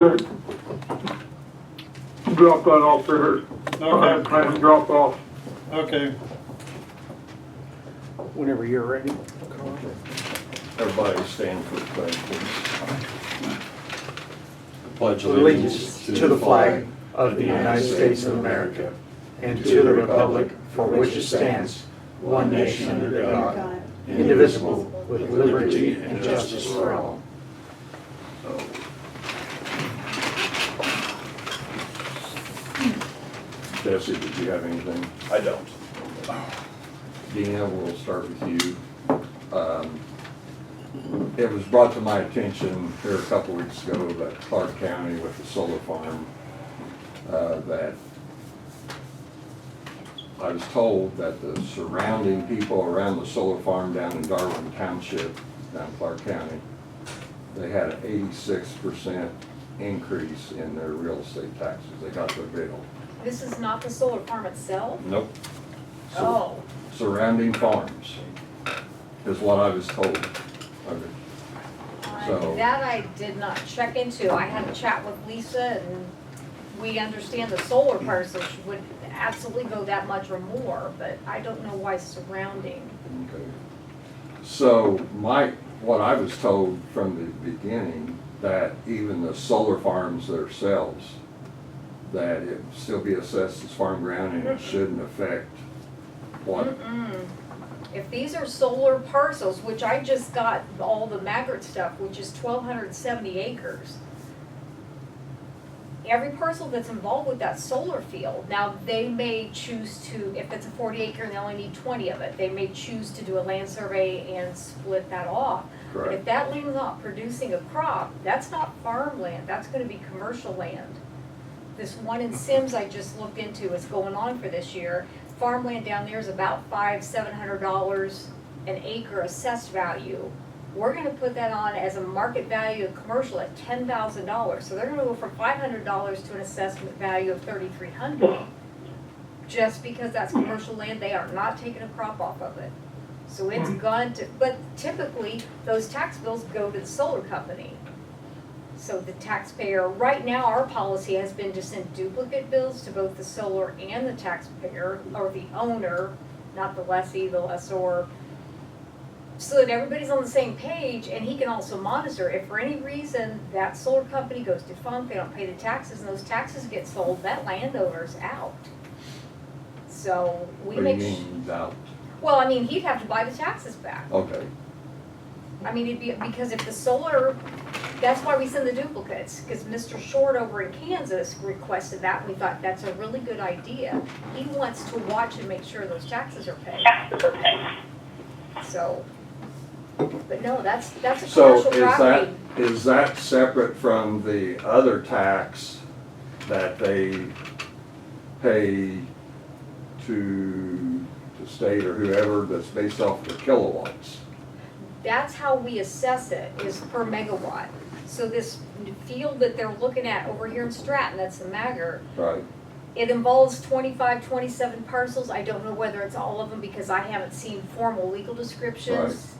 Drop that off there. Okay. Plan to drop off. Okay. Whenever you're ready. Everybody stand for the pledge, please. Pledge Allegiance to the flag of the United States of America and to the republic for which it stands, one nation under God, indivisible, with liberty and justice for all. Jesse, did you have anything? I don't. Dina, we'll start with you. It was brought to my attention here a couple weeks ago that Clark County with the solar farm, that I was told that the surrounding people around the solar farm down in Darwin Township, down in Clark County, they had an 86% increase in their real estate taxes. They got their bill. This is not the solar farm itself? Nope. Oh, Surrounding farms is what I was told. So- that I did not check into. I had a chat with Lisa and we understand the solar parcels would absolutely go that much or more, but I don't know why surrounding. Okay. So what I was told from the beginning, that even the solar farms themselves, that it would still be assessed as farm ground and it shouldn't affect what, Mm-mm. If these are solar parcels, which I just got all the Maggart stuff, which is 1,270 acres. Every parcel that's involved with that solar field, now they may choose to, if it's a 40 acre and they only need 20 of it, they may choose to do a land survey and split that off. But if correct? that land's not producing a crop, that's not farmland, that's gonna be commercial land. This one in Sims I just looked into is going on for this year. Farmland down there is about $700 an acre assessed value. We're gonna put that on as a market value of commercial at $10,000. So they're gonna go from $500 to an assessment value of $3,300. Just because that's commercial land, they are not taking a crop off of it. So it's gone to, but typically, those tax bills go to the solar company. So the taxpayer, right now, our policy has been to send duplicate bills to both the solar and the taxpayer, or the owner, not the lessee, the lessor, so that everybody's on the same page, and he can also monitor. If for any reason that solar company goes defunct, they don't pay the taxes, and those taxes get sold, that landowner's out. So we What do make, you mean doubt? well, I mean, he'd have to buy the taxes back. Okay, I mean, it'd be, because if the solar, that's why we send the duplicates, because Mr. Short over in Kansas requested that, and we thought that's a really good idea. He wants to watch and make sure those taxes are paid. So, but no, that's a so commercial property. is that separate from the other tax that they pay to the state or whoever that's based off the kilowatts? That's how we assess it, is per megawatt. So this field that they're looking at over here in Stratton, that's the Maggart, Right, it involves 25, 27 parcels. I don't know whether it's all of them because I haven't seen formal legal descriptions.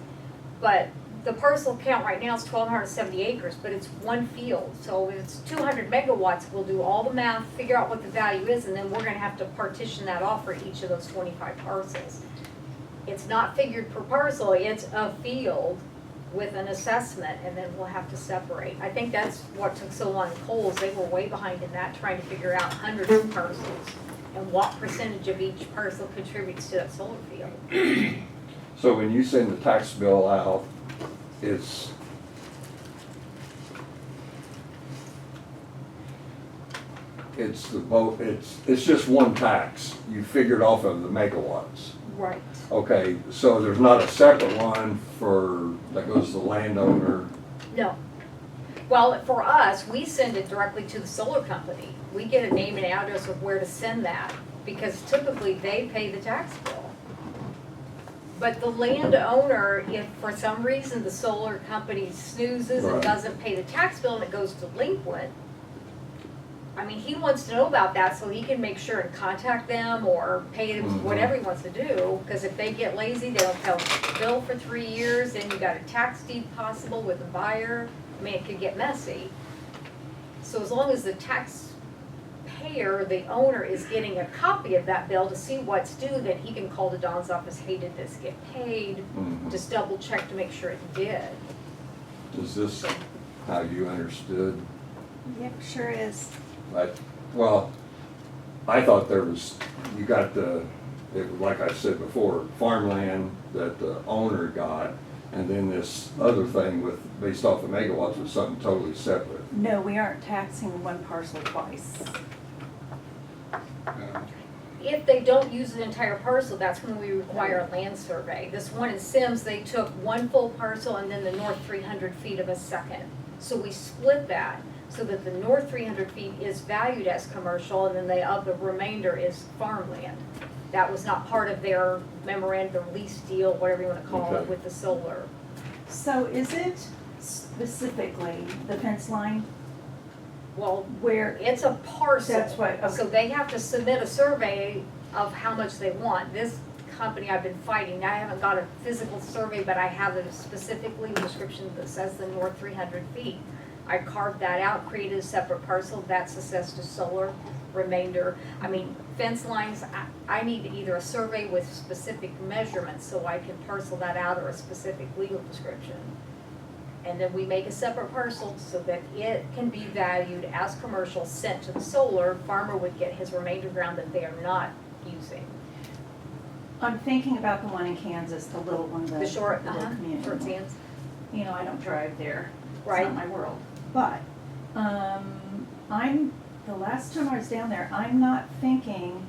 But the parcel count right now is 1,270 acres, but it's one field. So if it's 200 megawatts, we'll do all the math, figure out what the value is, and then we're gonna have to partition that off for each of those 25 parcels. It's not figured per parcel, it's a field with an assessment, and then we'll have to separate. I think that's what took so long in Coles. They were way behind in that, trying to figure out hundreds of parcels and what percentage of each parcel contributes to that solar field. so when you send the tax bill out, it's it's just one tax, you figured off of the megawatts. Right. Okay, so there's not a separate one for, that goes to the landowner? No. Well, for us, we send it directly to the solar company. We get a name and address of where to send that, because typically they pay the tax bill. But the landowner, if for some reason the solar company snoozes and Right. doesn't pay the tax bill and it goes delinquent, I mean, he wants to know about that so he can make sure and contact them or pay them Mhm. whatever he wants to do. Because if they get lazy, they don't pay the bill for 3 years, then you got a tax deed possible with the buyer. I mean, it could get messy. So as long as the taxpayer, the owner, is getting a copy of that bill to see what's due, then he can call the Don's office, hey, did this get paid? Mhm. Just double check to make sure it did. Is this how you understood? Yep, sure is. Well, I thought there was, you got like I said before, farmland that the owner got, and then this other thing based off of megawatts was something totally separate. No, we aren't taxing one parcel twice. If they don't use the entire parcel, that's when we require a land survey. This one in Sims, they took one full parcel and then the north 300 feet of a second. So we split that so that the north 300 feet is valued as commercial and then the remainder is farmland. That was not part of their memorandum lease deal, whatever you want to call it, Okay. with the solar. So is it specifically the fence line Well, where, it's a parcel. That's what- okay. So they have to submit a survey of how much they want. This company I've been fighting, I haven't got a physical survey, but I have a specifically description that says the north 300 feet. I carved that out, created a separate parcel, that's assessed to solar, remainder. I mean, fence lines, I need either a survey with specific measurements so I can parcel that out, or a specific legal description. And then we make a separate parcel so that it can be valued as commercial, sent to the solar. Farmer would get his remainder ground that they are not using. I'm thinking about the one in Kansas, the little one, the The short, little community short one. sands. You know, I don't drive there. Right. It's not my world. But, the last time I was down there, I'm not thinking,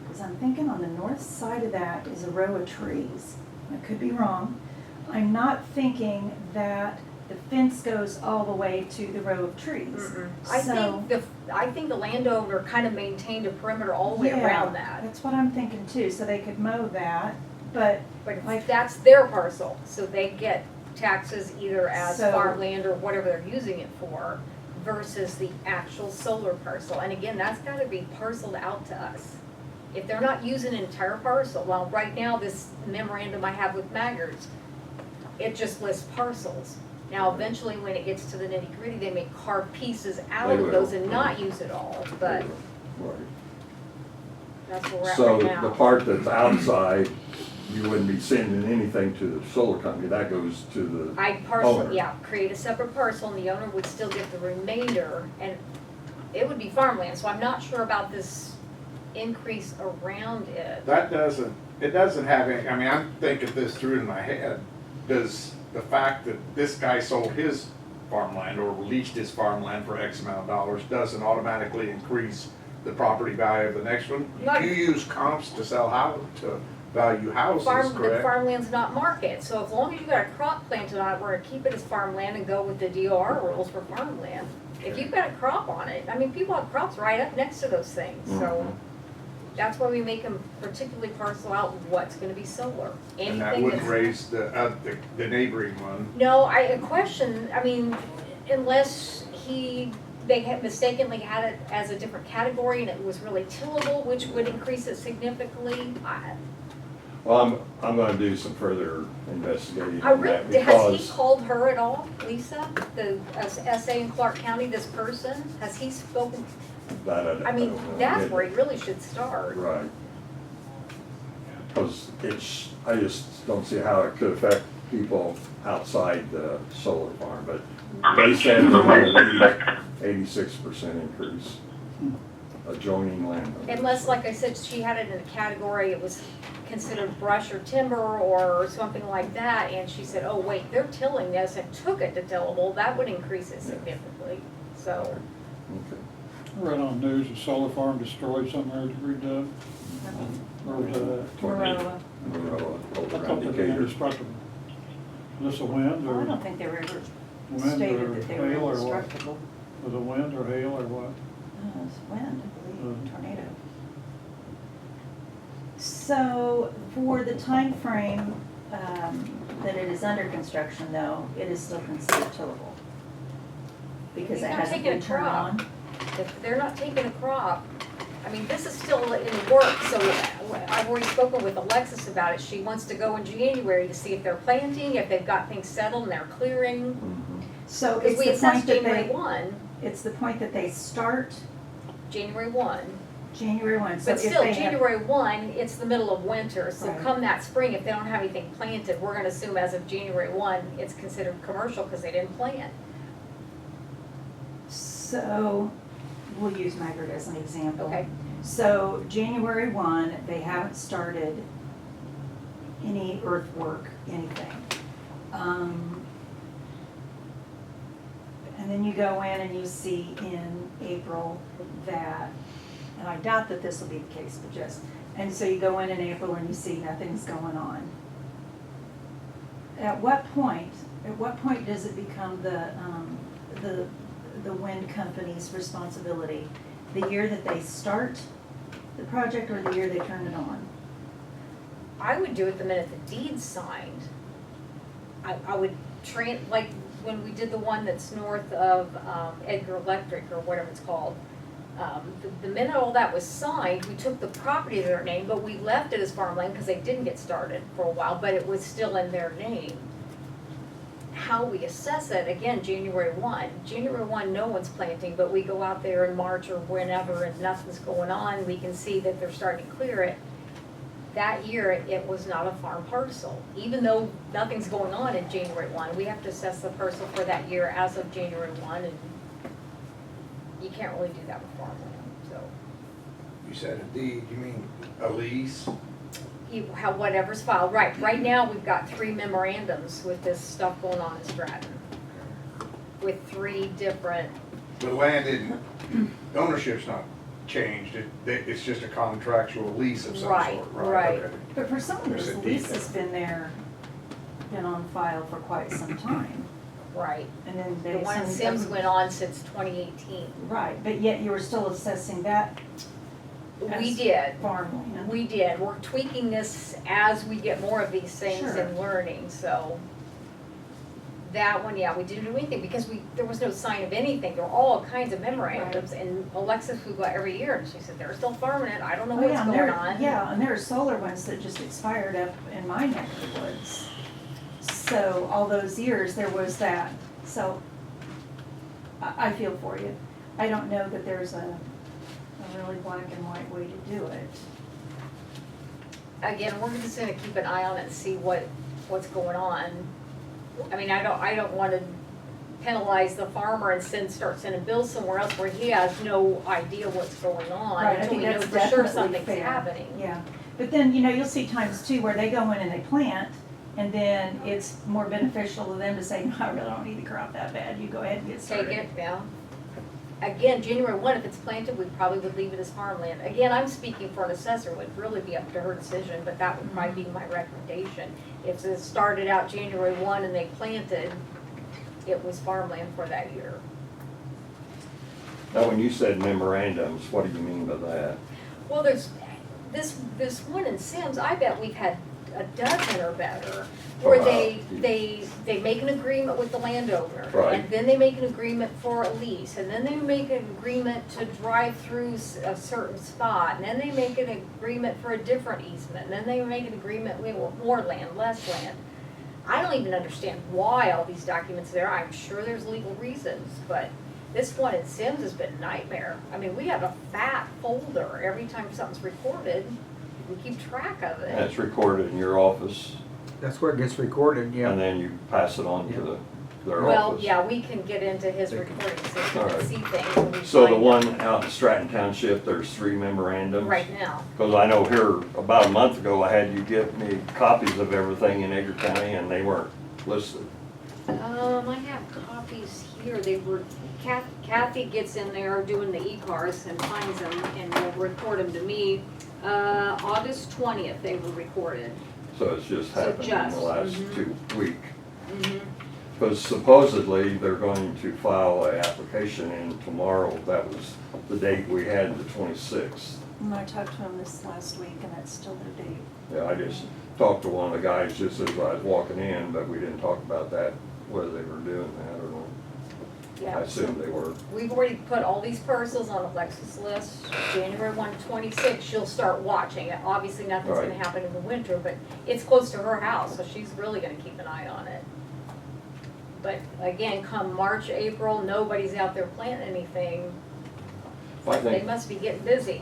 because I'm thinking on the north side of that is a row of trees. I could be wrong. I'm not thinking that the fence goes all the way to the row of trees. I think the landowner kind of maintained a perimeter all the way Yeah, around that. That's what I'm thinking too, so they could mow that, but But like- that's their parcel, so they get taxes either as So- farmland or whatever they're using it for, versus the actual solar parcel. And again, that's gotta be parceled out to us. If they're not using an entire parcel, well, right now, this memorandum I have with Maggard's, it just lists parcels. Now, eventually, when it gets to the nitty gritty, they may carve pieces out They of will. those and not use it all, but Right. that's where we're at So right now. the part that's outside, you wouldn't be sending anything to the solar company, that goes to the, I parcel, owner. yeah, create a separate parcel, and the owner would still get the remainder, and it would be farmland, so I'm not sure about this increase around it. It doesn't have any, I mean, I'm thinking this through in my head. Does the fact that this guy sold his farmland or leased his farmland for X amount of dollars doesn't automatically increase the property value of the next one? Not- You use comps to sell to value houses, The correct? farmland's not market, so as long as you got a crop planted on it, we're gonna keep it as farmland and go with the DOR rules for farmland. If you've got a crop on it, I mean, people have crops right up next to those things, so Mhm. that's why we make them particularly parcel out what's gonna be solar. And that Anything wouldn't that's- raise the neighboring one. No, I question, I mean, unless they had mistakenly had it as a different category and it was really tillable, which would increase it significantly. well, I'm gonna do some further investigating I on that really, has he because, called her at all, Lisa, the SA in Clark County, this person? Has he spoken? I mean, don't know. that's where he really should start. Right. Because I just don't see how it could affect people outside the solar farm, but they said 86% increase adjoining land. Unless, like I said, she had it in a category, it was considered brush or timber or something like that, and she said, oh, wait, they're tilling this and took it to tillable, that would increase it significantly, so. Okay. Read on news, a solar farm destroyed somewhere to redone. Where was that? Tornado. Moroa. Over I thought around they were Decatur. indestructible. Is this a wind Well, I or, don't think they were ever wind stated or that they were hail or what? indestructible. Was it wind or hail or what? It's wind, I believe, Mhm. tornado. So for the time frame that it is under construction though, it is still considered tillable. Because He's it not hasn't taking been a turned crop. on. If they're not taking a crop, I mean, this is still in the works, so I've already spoken with Alexis about it. She wants to go in January to see if they're planting, if they've got things settled and they're clearing. Mhm. So Because it's we the assessed point that January they, 1, It's the point that they start January 1. January 1. So But if still, they have- January 1, it's the middle of winter, so Right. come that spring, if they don't have anything planted, we're gonna assume as of January 1, it's considered commercial because they didn't plant. So, we'll use Maggard as an example. Okay. So, January 1, they haven't started any earthwork, anything. And then you go in and you see in April that, and I doubt that this will be the case, but just, and so you go in April and you see nothing's going on. At what point does it become the wind company's responsibility? The year that they start the project or the year they turn it on? I would do it the minute the deed's signed. I would like when we did the one that's north of Edgar Electric or whatever it's called. The minute all that was signed, we took the property in their name, but we left it as farmland because they didn't get started for a while, but it was still in their name. How we assess it, again, January 1. January 1, no one's planting, but we go out there in March or whenever and nothing's going on, we can see that they're starting to clear it. That year, it was not a farm parcel. Even though nothing's going on in January 1, we have to assess the parcel for that year as of January 1, and you can't really do that with farmland, so. You said a deed, you mean a lease? Whatever's filed, right now, we've got 3 memorandums with this stuff going on in Stratton. With 3 different, The land didn't, ownership's not changed, it's just a contractual lease of some Right, sort, right. right? Okay. But for some of There's those, a the deed lease has been on file for quite some time. right. And then they. The one in Sims went on since 2018. Right, but yet you were still assessing that We as did, farmland. we did. We're tweaking this as we get more of these things Sure. and learning, so. That one, yeah, we didn't do anything because there was no sign of anything. There were all kinds of memorandums and Alexis, we go every year and she said, they're still farming it. I don't know Oh, what's yeah, and going there, on. yeah, and there are solar ones that just expired up in my neck of the woods. So all those years, there was that, so I feel for you. I don't know that there's a really black and white way to do it. Again, we're just gonna keep an eye on it and see what's going on. I mean, I don't wanna penalize the farmer and start sending bills somewhere else where he has no idea what's going on Right, I until think we know that's for sure definitely something's fair. happening. Yeah, but then, you'll see times too where they go in and they plant, and then it's more beneficial to them to say, no, I really don't need the crop that bad, you go ahead and get Take started. it, yeah. Again, January 1, if it's planted, we probably would leave it as farmland. Again, I'm speaking for an assessor, it would really be up to her decision, but that would probably be my recommendation. If it started out January 1 and they planted, it was farmland for that year. Now, when you said memorandums, what do you mean by that? Well, there's this one in Sims, I bet we've had a dozen or better, where Oh, wow. they make an agreement with the landowner. Right. And then they make an agreement for a lease, and then they make an agreement to drive through a certain spot, and then they make an agreement for a different easement, and then they make an agreement, we want more land, less land. I don't even understand why all these documents are there, I'm sure there's legal reasons, but this one in Sims has been a nightmare. I mean, we have a fat folder every time something's recorded, we keep track of And it. it's recorded in your office, That's where it gets recorded, yeah. and then you pass it on to their Well, office. yeah, we can get into his recording system and Alright. see things when we So the find one them out in Stratton Township, there's 3 memorandums? right now. Because I know here, about a month ago, I had you get me copies of everything in Edgar County, and they weren't listed. I have copies here, they were, Kathy gets in there doing the e-cars and finds them and will report them to me. August 20th, they were recorded. So it's just So happened in just, the last mhm. 2 weeks. Mhm. Because supposedly, they're going to file an application in tomorrow. That was the date we had, the 26th. And I talked to him this last week, and that's still their date. Yeah, I just talked to one of the guys just as I was walking in, but we didn't talk about that, whether they were doing that or not. I Yeah. assumed they were. We've already put all these parcels on Alexis' list. January 1 to 26, she'll start watching it. Obviously, nothing's gonna Right. happen in the winter, but it's close to her house, so she's really gonna keep an eye on it. But again, come March, April, nobody's out there planting anything, I they think, must be getting busy.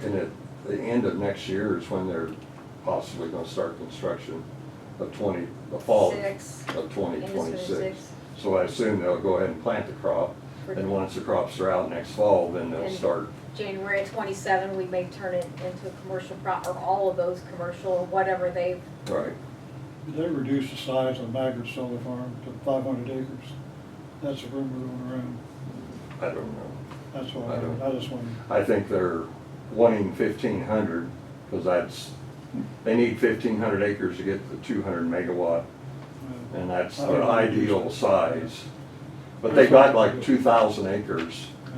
and at the end of next year is when they're possibly gonna start construction of the fall Six, of twenty end of twenty-six. 26. So I assume they'll go ahead and plant the crop, and once the crops are out next fall, then they'll And- start. January of 27, we may turn it into a commercial crop, or all of those commercial, or whatever they've, Right. Did they reduce the size of Maggard Solar Farm to 500 acres? That's a rumor going around. I don't know. That's what I I don't- heard. I just wondered. I think they're wanting 1,500, because they need 1,500 acres to get the 200 megawatt, and that's I the don't know. ideal size. But they got like 2,000 acres Yeah.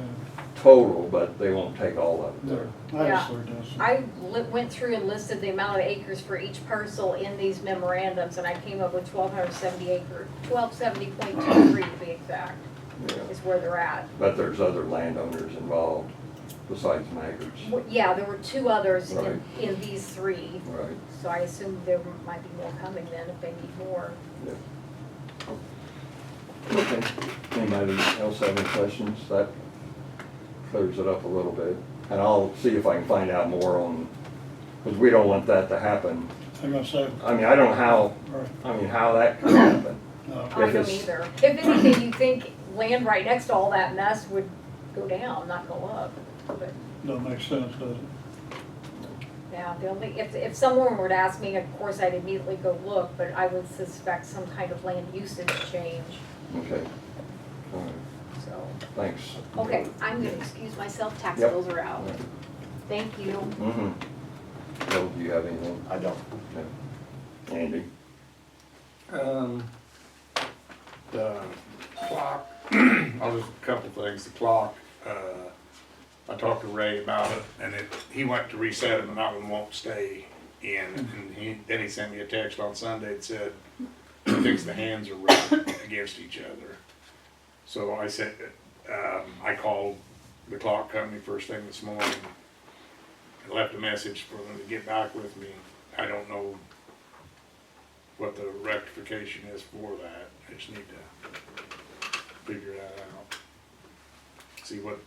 total, but they won't take all of it There. there. I just Yeah. heard that. I went through and listed the amount of acres for each parcel in these memorandums, and I came up with 1,270 acres, 1270.23 to be exact, Yeah. is where they're at. But there's other landowners involved besides Maggard's. Yeah, there were two others Right. in these three, Right. so I assume there might be more coming then if they need more. Yeah. Okay. Anybody else have any questions? That clears it up a little bit. And I'll see if I can find out more on, because we don't want that to happen. I'm gonna say, I mean, I don't know how, right, how that could happen. no. I If don't it's- either. If anything, you think land right next to all that mess would go down, not go up. But, Don't make sense, does it? yeah, the only, if someone were to ask me, of course, I'd immediately go look, but I would suspect some kind of land usage change, Okay. All right. so. Thanks. Okay, I'm gonna excuse myself, tax Yep. bills are out. Thank you. Mm-hmm. Bill, do you have anything? I don't. Okay. Andy? The clock, I'll just, a couple things, the clock, I talked to Ray about it, and he went to reset it, and that one won't stay in, and then he sent me a text on Sunday that said, he thinks the hands are rubbed against each other. So I said, I called the clock company first thing this morning, and left a message for them to get back with me. I don't know what the rectification is for that. I just need to figure that out. See what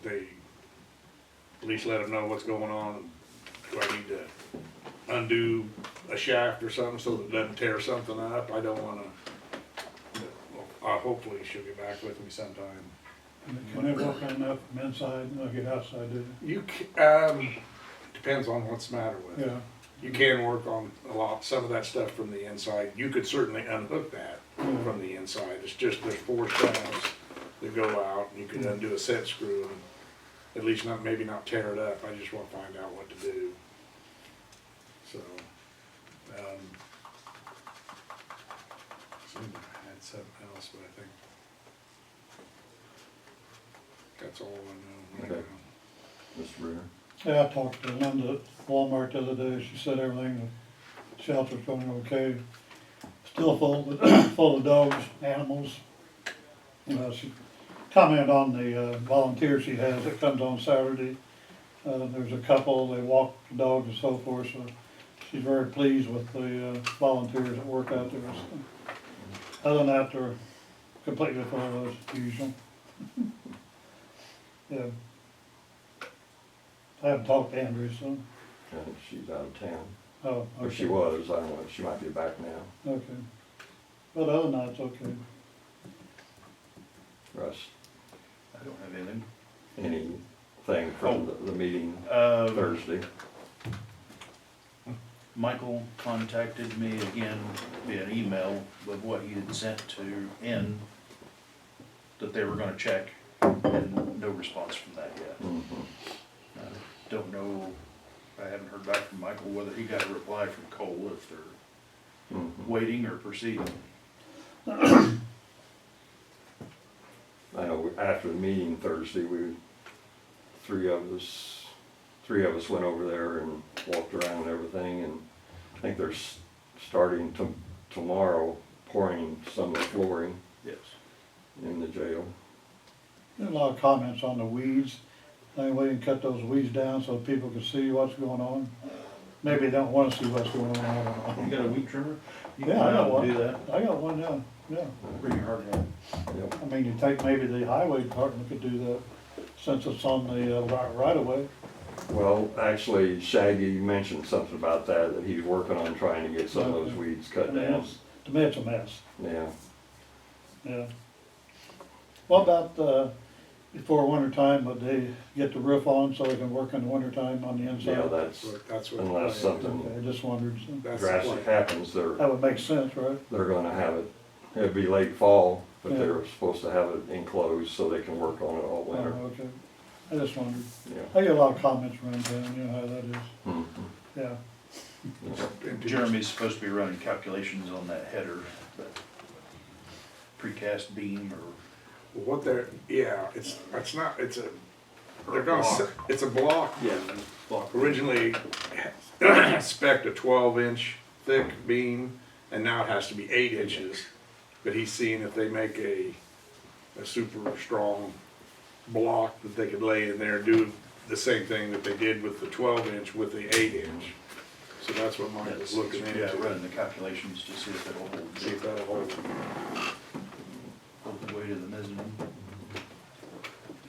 they, at least let them know what's going on. Do I need to undo a shaft or something so that it doesn't tear something up? I don't wanna, hopefully she'll get back with me sometime. Can it work enough from inside, not get outside, do You, depends on what's the matter with you? it. Yeah. You can work on some of that stuff from the inside. You could certainly unhook that from the inside. It's just, there's 4 shafts that go out, and you can undo a set screw and at least maybe not tear it up. I just wanna find out what to do. So, I had something else, but I think that's all I know right Okay. now. Mr. Bruner? Yeah, I talked to Linda at Walmart the other day. She said everything, the shelter's going okay. Still full of dogs, animals. She commented on the volunteer she has that comes on Saturday. There's a couple, they walk the dogs and so forth, so she's very pleased with the volunteers that work out there. So, other than that, they're completely full as usual. Yeah. I haven't talked to Andrew, so, She's out of town. oh, Or okay. she was, I don't know, she might be back now. Okay. But other than that, it's okay. Russ, I don't have anything. anything from the meeting Uh, Thursday? Michael contacted me again via an email with what he had sent to N that they were gonna check, and no response from that yet. Mhm. I don't know, I haven't heard back from Michael whether he got a reply from Cole, if they're Mhm. waiting or proceeding. I know after the meeting Thursday, three of us went over there and walked around and everything, and I think they're starting tomorrow pouring some of the flooring Yes. in the jail. There's a lot of comments on the weeds. I think we can cut those weeds down so people can see what's going on. maybe they don't wanna see what's going on, I don't You know. got a weed trimmer? You Yeah, can I got do one. that. I got one now, yeah. Pretty hard hat. Yep. I mean, you take, maybe the highway department could do that, since it's on the right of way. Well, actually Shaggy mentioned something about that he's working on trying to get some of those weeds I cut mean, down. to me, it's a mess, Yeah. yeah. What about, before winter time, would they get the roof on so they can work in the winter time on the inside? Yeah, that's, That's what. unless something Okay, I just wondered, That's the drastic plan. happens, that would make sense, right? they're gonna have it. It'd be late fall, but Yeah. they're supposed to have it enclosed so they can work on it all winter. Oh, okay, I just wondered. Yeah. I get a lot of comments around town, you know how that is, Mhm. yeah. Jeremy's supposed to be running calculations on that header, that precast beam or What they're, yeah, it's not, it's a, they're gonna, it's a block. Yeah. Originally spec'd a 12-inch thick beam, and now it has to be 8 inches. But he's seeing if they make a super strong block that they could lay in there and do the same thing that they did with the 12-inch with the 8-inch. So that's what Mike was looking Yeah, into. running the calculations to see if it'll hold. See if that'll hold. Hold the weight of the mezzanine.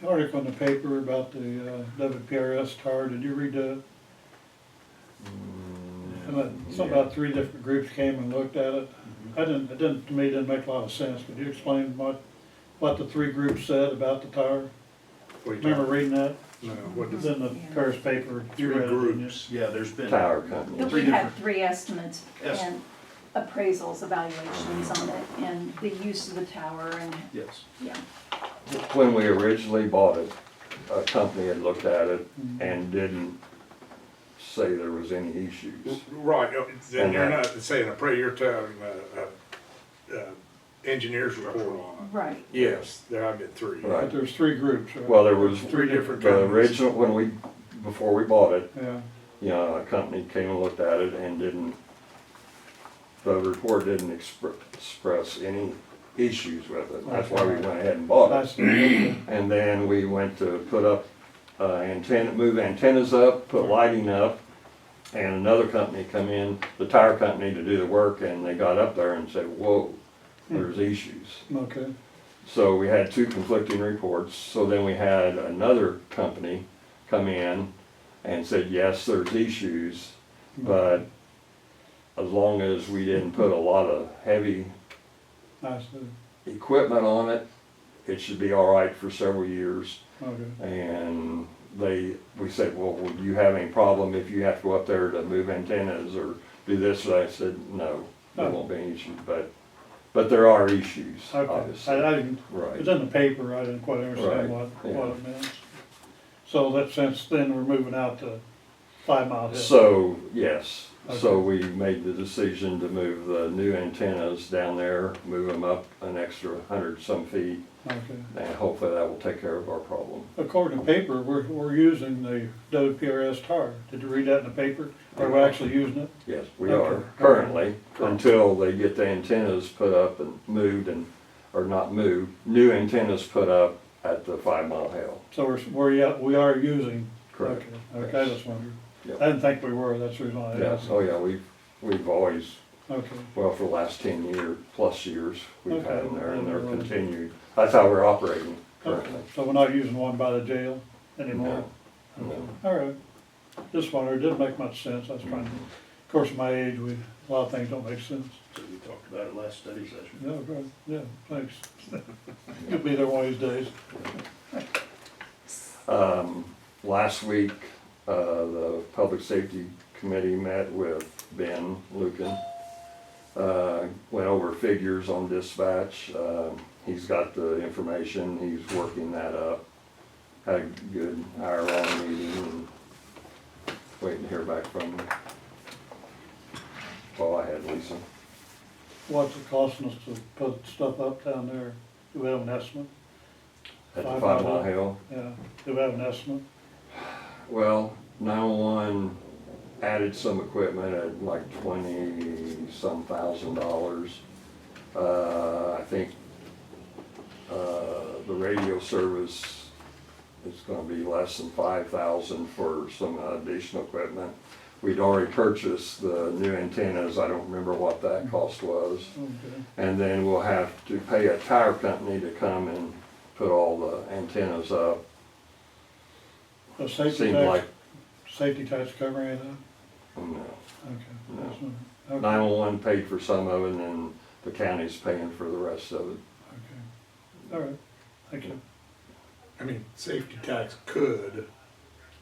The article in the paper about the WPRS tower, did you read that? Something about 3 different groups came and looked at it. To me, it didn't make a lot of sense. Could you explain what the 3 groups said about the tower? What are you Remember talking- reading that? No, what It's does, in the Paris paper. You read it, didn't you? Yeah, there's been. Tower company. But Three we had different- 3 estimates Yes. and appraisals, evaluations on it, and the use of the tower, and, Yes. yeah. When we originally bought it, a company had looked at it Mm-hmm. and didn't say there was any issues. right, then you're And not saying a prayer, you're telling, engineer's report on Right. it. Yes, there have been 3. Right. But there's 3 groups, right? Well, there was, 3 different the companies. original, before we bought it, Yeah, you know, a company came and looked at it and the report didn't express any issues with it. That's why we went ahead and bought it. that's, okay. And then we went to put up move antennas up, put lighting up, and another company come in, the tire company, to do the work, and they got up there and said, whoa, there's issues. Okay, So we had 2 conflicting reports, so then we had another company come in and said, yes, there's issues, but as long as we didn't put a lot of heavy I see, equipment on it, it should be all right for several years. okay. And we said, well, would you have any problem if you have to go up there to move antennas or do this? And I said, no, there won't be any issues, but there are issues, Okay, obviously. I didn't, it Right. was in the paper, I didn't quite understand Right, what yeah. it meant. So that since then, we're moving out to 5 Mile Hill. So, yes, so Okay. we made the decision to move the new antennas down there, move them up an extra 100-some feet, Okay. and hopefully that will take care of our problem. According to paper, we're using the WPRS tower. Did you read that in the paper? Are we actually using it? Yes, we Okay. are currently, until they get the antennas put up and moved or not moved, new antennas put up at the 5 Mile Hill. So we are using? Correct. Okay, okay, I just wondered. Yep. I didn't think we were, that's the reason I Yes, asked. oh yeah, we've always, Okay, well, for the last 10 plus years, we've had them there and they're Okay. continued. That's how we're operating okay. currently. So we're not using one by the jail anymore? No, no. All right. Just wondered, it didn't make much sense. I was trying to, of course, at my age, a lot of things don't make sense. So we talked about it last study session. Yeah, right, yeah, thanks. You'll be there one of these days. Last week, the Public Safety Committee met with Ben Lucan. Went over figures on dispatch. He's got the information, he's working that up. Had a good hour-long meeting and waiting to hear back from him. Well, I had Lisa. What's it costing us to put stuff up down there? Do we have an estimate? At the 5 5 Mile Mile Hill. Yeah, do we have an estimate? Well, 911 added some equipment at like $20-some thousand. I think the radio service is gonna be less than 5,000 for some additional equipment. we'd already purchased the new antennas, I don't remember what that cost was. Okay. And then we'll have to pay a tire company to come and put all the antennas up. The safety Seemed tax, like, safety tax cover any of that? no, Okay. No. That's not- Okay. 911 paid for some of it, and then the county's paying for the rest of it. Okay. All right. Thank you. I mean, safety tax could,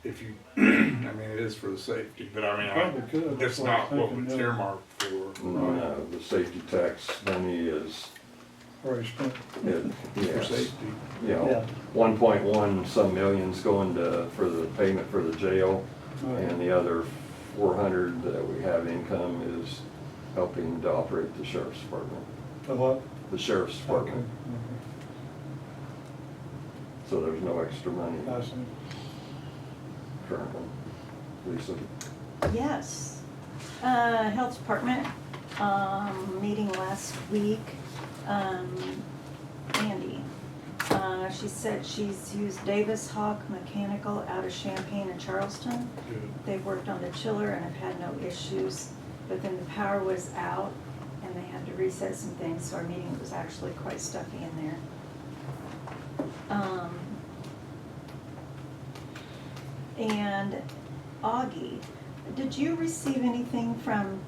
if you, I mean, it is for the safety, but I mean, Probably could. it's That's what I was not what thinking, it's yeah. earmarked for. No, the safety tax money is, Already spent. it, For yes, safety. you know, 1.1 some millions going to, for the payment for the jail, and the other 400 that we have income is helping to operate the sheriff's department, The what? the sheriff's Okay. department, so there's no extra money I see. currently. Lisa? Yes. Health Department, meeting last week, Andy. She said she's used Davis Hawk Mechanical out of Champaign and Charleston. Good. They've worked on the chiller and have had no issues, but then the power was out and they had to reset some things, so our meeting was actually quite stuffy in there. And Augie, did you receive anything from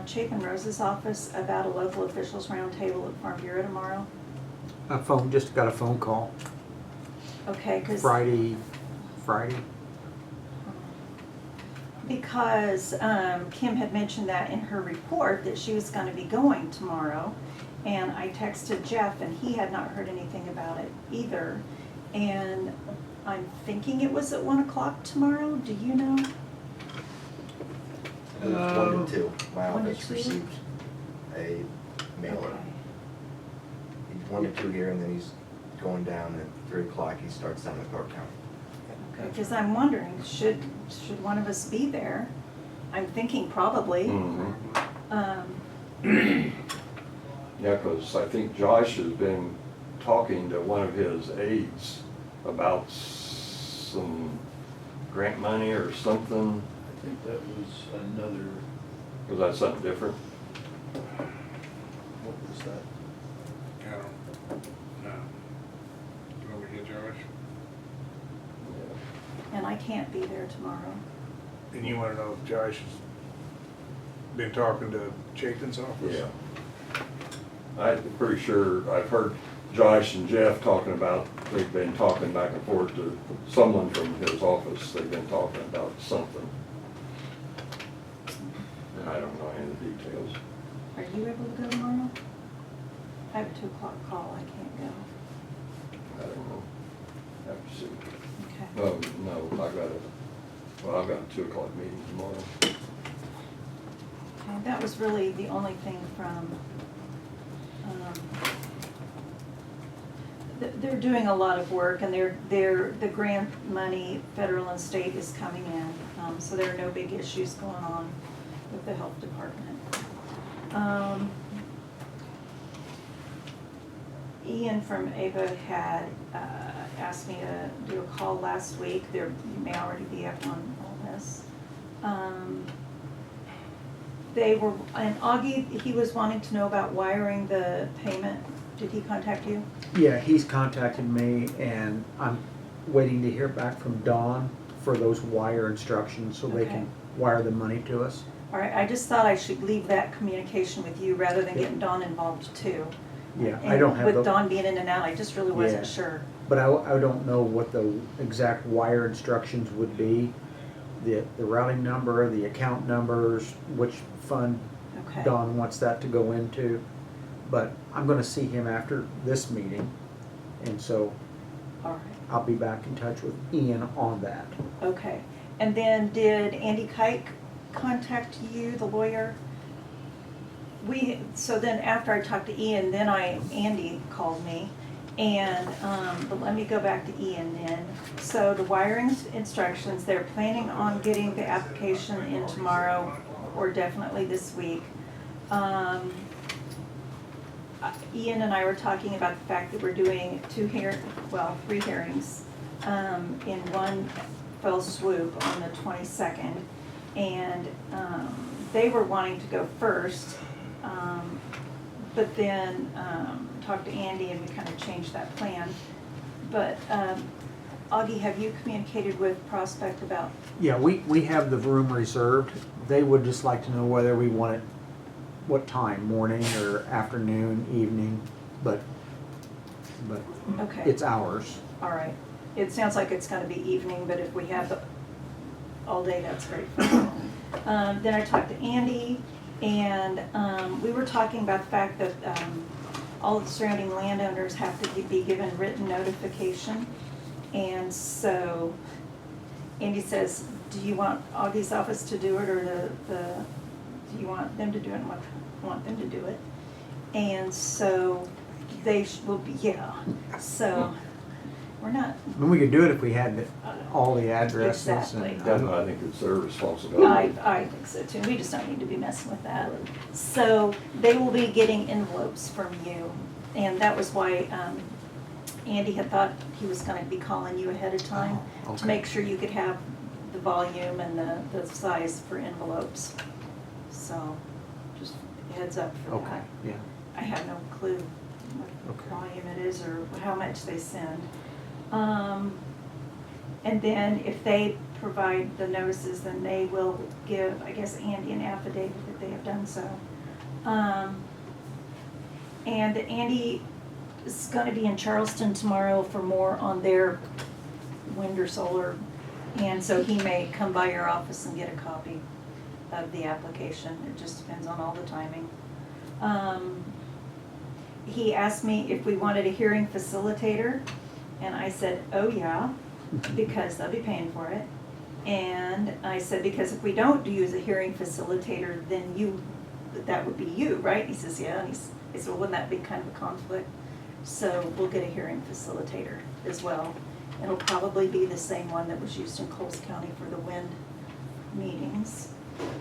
Chapin Rose's office about a local officials roundtable at Farm Bureau tomorrow? Just got a phone call Okay, because. Friday. Because Kim had mentioned that in her report that she was going to be going tomorrow. And I texted Jeff and he had not heard anything about it either. And I'm thinking it was at 1 o'clock tomorrow. Do you know? It was 1 to 2. My 1 to office 2? received a mailer. Okay. He's 1 to 2 here, and then he's going down at 3 o'clock. He starts down at Clark County. Because I'm wondering, should one of us be there? I'm thinking probably. Mhm. Um, Yeah, because I think Josh has been talking to one of his aides about some grant money or something. I think that was another, Was that something different? what was that? I don't, no. You want me to get Josh? and I can't be there tomorrow. And you wanna know if Josh has been talking to Chapin's office? Yeah. I'm pretty sure, I've heard Josh and Jeff talking about, they've been talking back and forth to someone from his office, they've been talking about something. And I don't know any of the details. Are you able to go tomorrow? I have a 2 o'clock call, I can't go. I don't know. Have to see. Okay. Oh, no, I've got a 2 o'clock meeting tomorrow. Okay, that was really the only thing from, they're doing a lot of work and the grant money, federal and state, is coming in. So there are no big issues going on with the health department. Ian from AVA had asked me to do a call last week. You may already be up on all this. They were, and Augie, he was wanting to know about wiring the payment. Did he contact you? Yeah, he's contacted me and I'm waiting to hear back from Dawn for those wire instructions so they Okay. can wire the money to us. All right, I just thought I should leave that communication with you rather than getting Dawn involved too. Yeah, I don't have And with the, Dawn being in and out, I just really wasn't Yeah. sure. but I don't know what the exact wire instructions would be. The routing number, the account numbers, which fund Okay. Dawn wants that to go into. But I'm gonna see him after this meeting, and so All right, I'll be back in touch with Ian on that. okay. And then did Andy Kike contact you, the lawyer? So then after I talked to Ian, then Andy called me. And, but let me go back to Ian then. So the wiring instructions, they're planning on getting the application in tomorrow or definitely this week. Ian and I were talking about the fact that we're doing 3 hearings in one fell swoop on the 22nd. And they were wanting to go first, but then talked to Andy and we kind of changed that plan. But Augie, have you communicated with Prospect about, Yeah, we have the room reserved. They would just like to know whether we want it, what time, morning or afternoon, evening, but okay, it's ours. all right. It sounds like it's gonna be evening, but if we have the, all day, that's great. Then I talked to Andy, and we were talking about the fact that all of the surrounding landowners have to be given written notification. And so Andy says, do you want Augie's office to do it, or do you want them to do it, and want them to do it? And so they will be, yeah, so we're not, I mean, we could do it if we had all the addresses. Exactly. And I think it's their responsibility. I think so too, we just don't need to be messing with that. So they will be getting envelopes from you, and that was why Andy had thought he was gonna be calling you ahead of time Oh, to okay. make sure you could have the volume and the size for envelopes. So, just heads up for Okay, that. yeah. I have no clue what Okay. volume it is or how much they send. And then if they provide the notices, then they will give, I guess, Andy an affidavit that they have done so. And Andy is gonna be in Charleston tomorrow for more on their wind or solar. And so he may come by your office and get a copy of the application. It just depends on all the timing. He asked me if we wanted a hearing facilitator, and I said, oh yeah, because they'll be paying for it. And I said, because if we don't use a hearing facilitator, then that would be you, right? He says, yeah, and I said, well, wouldn't that be kind of a conflict? So we'll get a hearing facilitator as well. It'll probably be the same one that was used in Coles County for the wind meetings.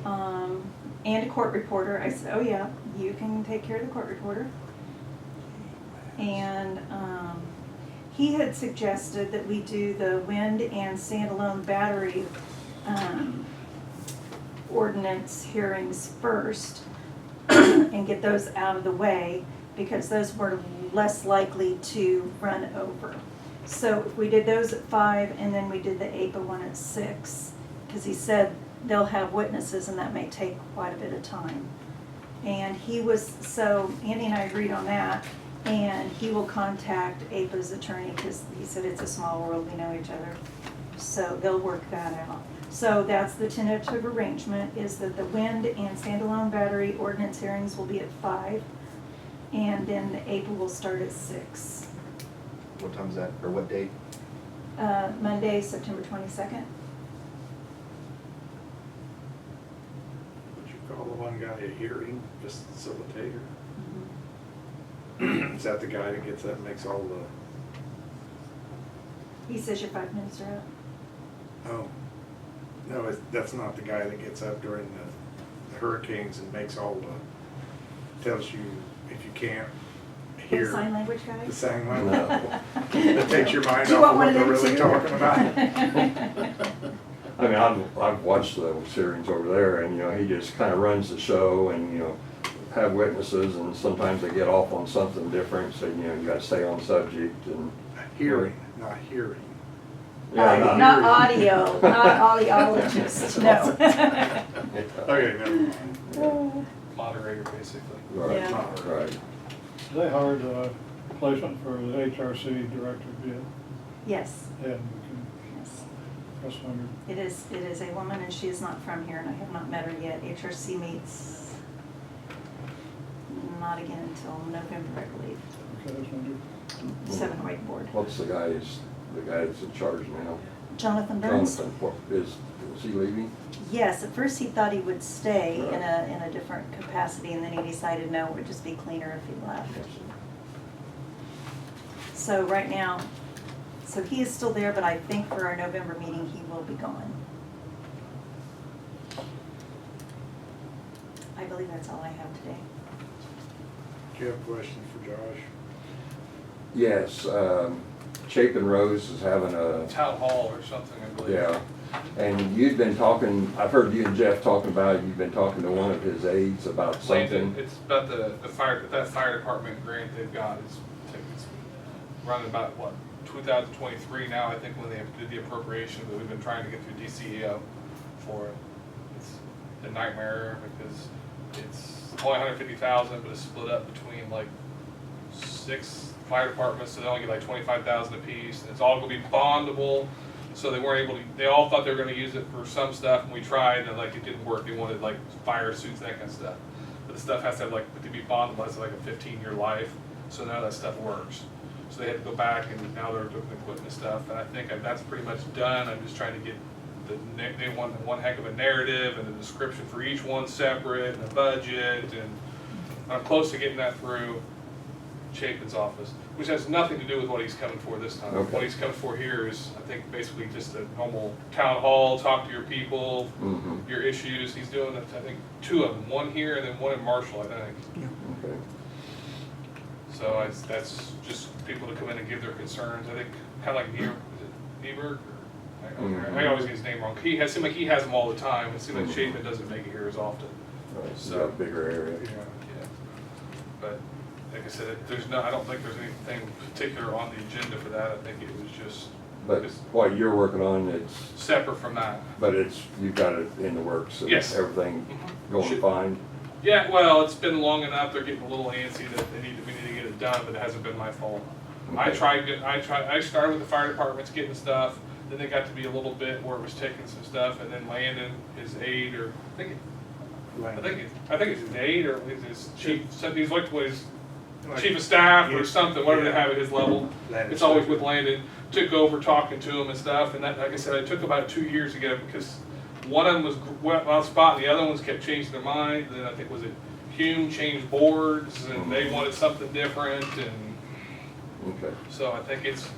And a court reporter. I said, oh yeah, you can take care of the court reporter. And he had suggested that we do the wind and standalone battery ordinance hearings first and get those out of the way, because those were less likely to run over. So if we did those at 5 and then we did the APA one at 6, because he said they'll have witnesses and that may take quite a bit of time. And so Andy and I agreed on that, and he will contact APA's attorney, because he said it's a small world, we know each other. So they'll work that out. So that's the tentative arrangement, is that the wind and standalone battery ordinance hearings will be at 5, and then the APA will start at 6. What time's that, or what date? Monday, September 22nd. Would you call the one guy a hearing facilitator? Mm-hmm. Is that the guy that gets up and makes all the, He says your 5 minutes are up. oh, no, that's not the guy that gets up during the hurricanes and makes all the, tells you if you can't The hear. sign language guy? The sign No. language. That takes your mind Do you off want of one what of they're them really too? talking about. I mean, I've watched those hearings over there, and, he just kind of runs the show and, have witnesses, and sometimes they get off on something different, so, you gotta stay on subject and. Hearing, not hearing. Yeah, Not audio, not audiologist, no. Okay, never mind. Moderator, basically. Right, Yeah. right. They hired a replacement for the HRC director, yeah, Yes, and yes. just wondered. It is a woman, and she is not from here, and I have not met her yet. HRC meets not again until November, I believe. Okay, just wondered. 708 board. What's the guy that's in charge now? Jonathan Burns? Jonathan, is he leaving? Yes, at first he thought he would stay in Right. in a different capacity, and then he decided no, it would just be cleaner if he left. So right now, so he is still there, but I think for our November meeting, he will be gone. I believe that's all I have today. Do you have questions for Josh? Yes, Chapin Rose is having a, Town hall or something, I believe. yeah, And you'd been talking, I've heard you and Jeff talking about it, you've been talking to one of his aides about Landon, something. it's about the fire, that fire department grant they've got, it's running about, what, 2023 now, I think, when they did the appropriation, but we've been trying to get through DCEO for it. It's a nightmare because it's only 150,000, but it's split up between like 6 fire departments, so they only get like 25,000 apiece, and it's all gonna be bondable. So they weren't able to, they all thought they were gonna use it for some stuff, and we tried, and like, it didn't work. They wanted like fire suits, that kind of stuff. But the stuff has to have like, to be bondable, it's like a 15-year life, so none of that stuff works. So they had to go back, and now they're doing equipment stuff, and I think that's pretty much done. I'm just trying to get they want one heck of a narrative, and a description for each one separate, and a budget, and I'm close to getting that through Chapin's office, which has nothing to do with what he's coming for this time. Okay. What he's coming for here is, I think, basically just a normal town hall, talk to your people, Mhm. your issues. He's doing, I think, 2 of them, one here and then one in Marshall, I think. Okay. So that's just people to come in and give their concerns. I think, kind of like Nieberg? I always get his name wrong. Seems like he has them all the time. It seems like Chapin doesn't make it here as often. Right, so you got a bigger area. Yeah. But like I said, I don't think there's anything particular on the agenda for that. I think it was just But what you're working on, it's, separate from that. but you've got it in the works, and Yes. everything Mhm. going Should- fine? Yeah, well, it's been long enough. They're getting a little antsy that we need to get it done, but it hasn't been my fault. I started with the fire departments getting stuff, then they got to be a little bit where it was taking some stuff, and then Landon, his aide, or I think it's his aide, or his chief, he's like his chief of staff or something, whatever they have at his level. It's always with Landon, took over talking to him and stuff, and that, like I said, it took about 2 years to get it, because one of them was well spot, and the other ones kept changing their mind. Then I think, was it Hume changed boards, and they wanted something different, and Okay. so I think it's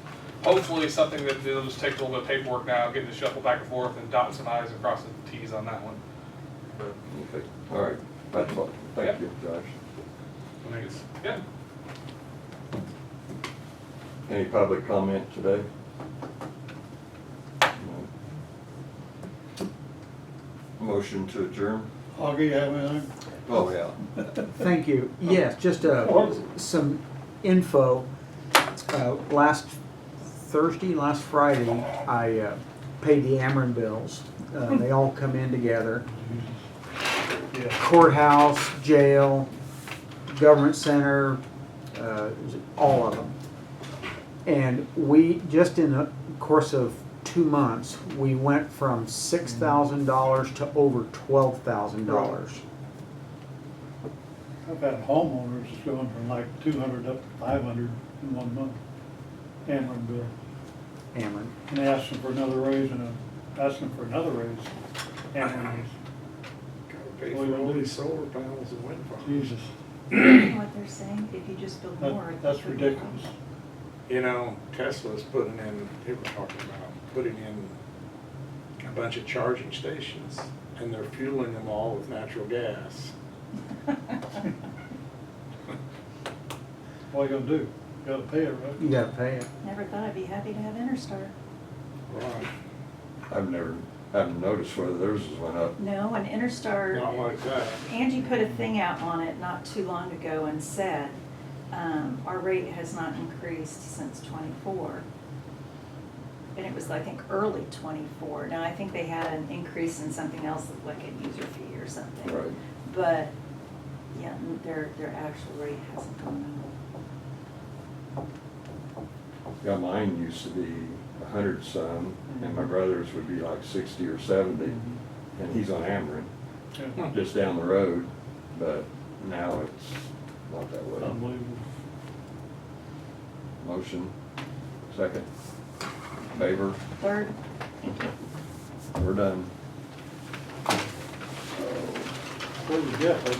hopefully something that they'll just take a little bit of paperwork now, getting the shuffle back and forth, and dotting some i's and crossing some t's on that one. But Okay, all right, that's all. Thank Yep. you, Josh. I think it's, yeah. Any public comment today? No. Motion to adjourn? Augie, you have anything? Oh, yeah. Thank you. Yes, just some info. Last Friday, I paid the Ameren bills. They all come in together. Courthouse, jail, government center, all of them. And we, just in the course of 2 months, we went from $6,000 to over $12,000. I've had homeowners just going from like 200 up to 500 in 1 month. Ameren bill. Ameren. And they asked them for another raise asking for another raise. Ameren raise. Gotta pay for all these solar panels and wind farms. Jesus, What they're saying, if you just build more. that's ridiculous. You know, Tesla's putting in, they were talking about putting in a bunch of charging stations, and they're fueling them all with natural gas. What are you gonna do? You gotta pay it, right? You gotta pay it. Never thought I'd be happy to have Interstar. Right. Haven't noticed whether theirs has went up. No, and Interstar. Not like that. Angie put a thing out on it not too long ago and said, our rate has not increased since '24. And it was, I think, early '24. Now, I think they had an increase in something else, like a user fee or something. Right. But, yeah, their actual rate hasn't gone Yeah, mine used to be 100 some, and my brother's would be like 60 or 70, and he's on Ameren, Yeah. just down the road, but now it's not that way. Unbelievable. Motion, second. Favor, up. Third, we're done. Where did you get that?